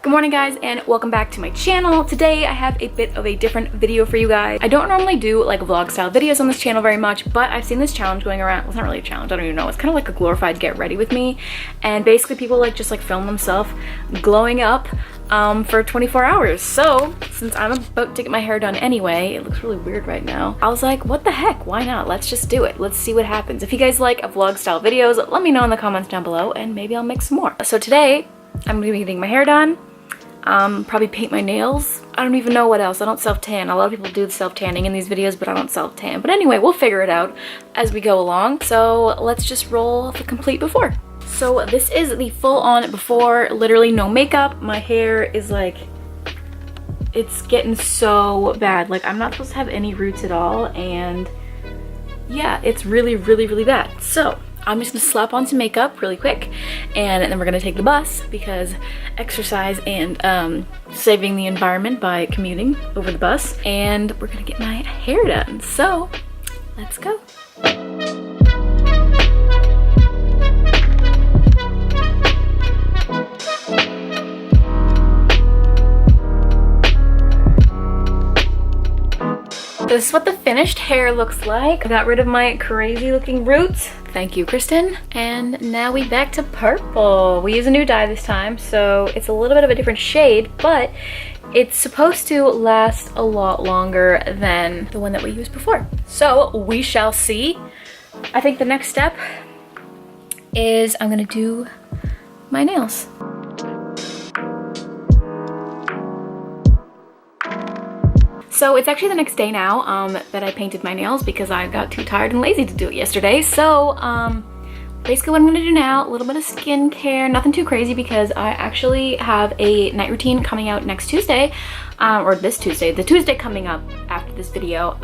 Good morning guys and welcome back to my channel. Today I have a bit of a different video for you guys. I don't normally do like vlog style videos on this channel very much, but I've seen this challenge going around. Well, it's not really a challenge, I don't even know. It's kind of like a glorified get ready with me. And basically people just film themselves glowing up for 24 hours. So since I'm about to get my hair done anyway, it looks really weird right now. I was like, what the heck? Why not? Let's just do it. Let's see what happens. If you guys like vlog style videos, let me know in the comments down below and maybe I'll make some more. So today I'm gonna be getting my hair done. Probably paint my nails. I don't even know what else. I don't self-tan. A lot of people do the self-tanning in these videos, but I don't self-tan. But anyway, we'll figure it out as we go along. So let's just roll the complete before. So this is the full-on before, literally no makeup. My hair is like, it's getting so bad. Like I'm not supposed to have any roots at all, and yeah, it's really, really, really bad. So I'm just gonna slap on some makeup really quick and then we're gonna take the bus because exercise and saving the environment by commuting over the bus, and we're gonna get my hair done. So let's go. This is what the finished hair looks like. I got rid of my crazy looking roots. Thank you, Kristen. And now we back to purple. We use a new dye this time, so it's a little bit of a different shade, but it's supposed to last a lot longer than the one that we used before. So we shall see. I think the next step is I'm gonna do my nails. So it's actually the next day now that I painted my nails because I got too tired and lazy to do it yesterday. So basically what I'm gonna do now, a little bit of skincare, nothing too crazy because I actually have a night routine coming out next Tuesday, or this Tuesday, the Tuesday coming up after this video,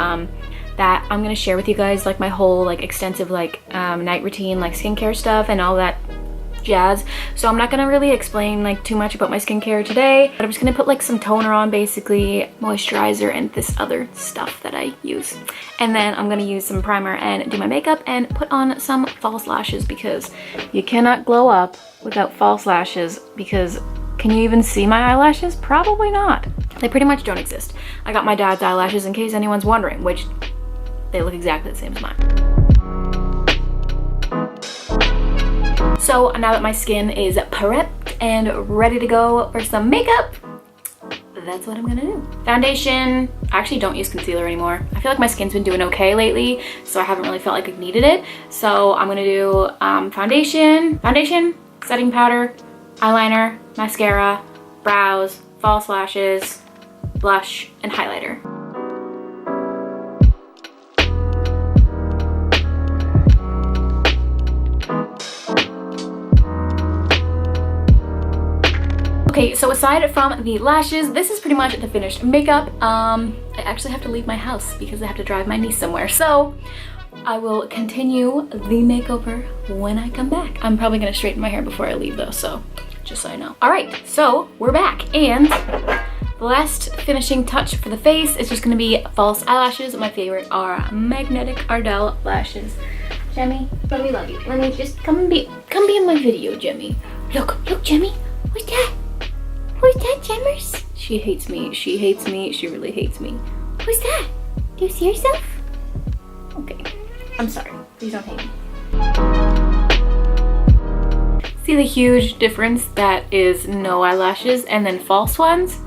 that I'm gonna share with you guys like my whole like extensive night routine, like skincare stuff and all that jazz. So I'm not gonna really explain like too much about my skincare today, but I'm just gonna put like some toner on, basically moisturizer and this other stuff that I use, and then I'm gonna use some primer and do my makeup and put on some false lashes because you cannot glow up without false lashes. Because can you even see my eyelashes? Probably not. They pretty much don't exist. I got my dad's eyelashes in case anyone's wondering, which they look exactly the same as mine. So now that my skin is prepped and ready to go for some makeup, that's what I'm gonna do. Foundation, I actually don't use concealer anymore. I feel like my skin's been doing okay lately, so I haven't really felt like I needed it. So I'm gonna do foundation, setting powder, eyeliner, mascara, brows, false lashes, blush, and highlighter. Okay, so aside from the lashes, this is pretty much the finished makeup. I actually have to leave my house because I have to drive my niece somewhere. So I will continue the makeover when I come back. I'm probably gonna straighten my hair before I leave though, so just so I know. All right, so we're back, and the last finishing touch for the face is just gonna be false eyelashes. My favorite are magnetic Ardell lashes. Jemmy, let me love you. Let me just come be in my video, Jemmy. Look, Jemmy, what's that? Who's that, Jemmers? She hates me. She hates me. She really hates me. Who's that? Do you see yourself? Okay. I'm sorry. Please don't hate me. See the huge difference that is no eyelashes and then false ones?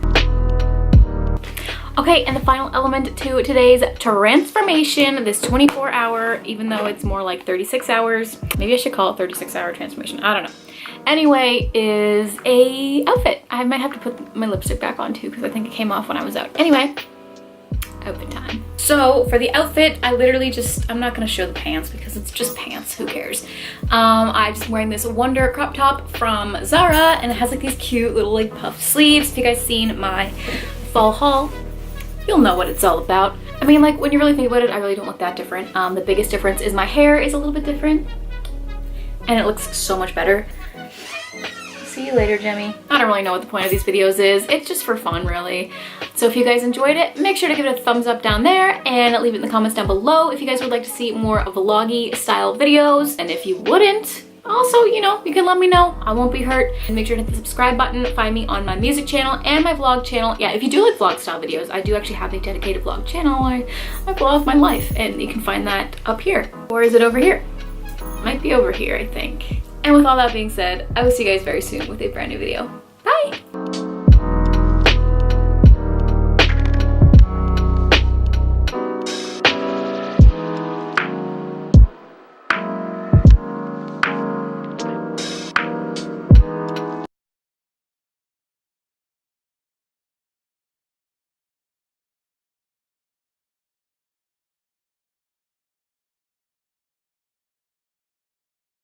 Okay, and the final element to today's transformation, this 24-hour, even though it's more like 36 hours, maybe I should call it 36-hour transformation, I don't know. Anyway, is a outfit. I might have to put my lipstick back on too because I think it came off when I was out. Anyway, outfit time. So for the outfit, I literally I'm not gonna show the pants because it's just pants, who cares. I'm just wearing this Wonder crop top from Zara, and it has like these cute little like puffed sleeves. If you guys seen my fall haul, you'll know what it's all about. I mean, like when you really think about it, I really don't look that different. The biggest difference is my hair is a little bit different and it looks so much better. See you later, Jemmy. I don't really know what the point of these videos is. It's just for fun, really. So if you guys enjoyed it, make sure to give it a thumbs up down there and leave it in the comments down below if you guys would like to see more vloggy style videos. And if you wouldn't, Also, you know, you can let me know. I won't be hurt. And make sure to hit the subscribe button. Find me on my music channel and my vlog channel. Yeah, if you do like vlog style videos, I do actually have a dedicated vlog channel. I vlog my life, and you can find that up here. Or is it over here? Might be over here, I think. And with all that being said, I will see you guys very soon with a brand new video.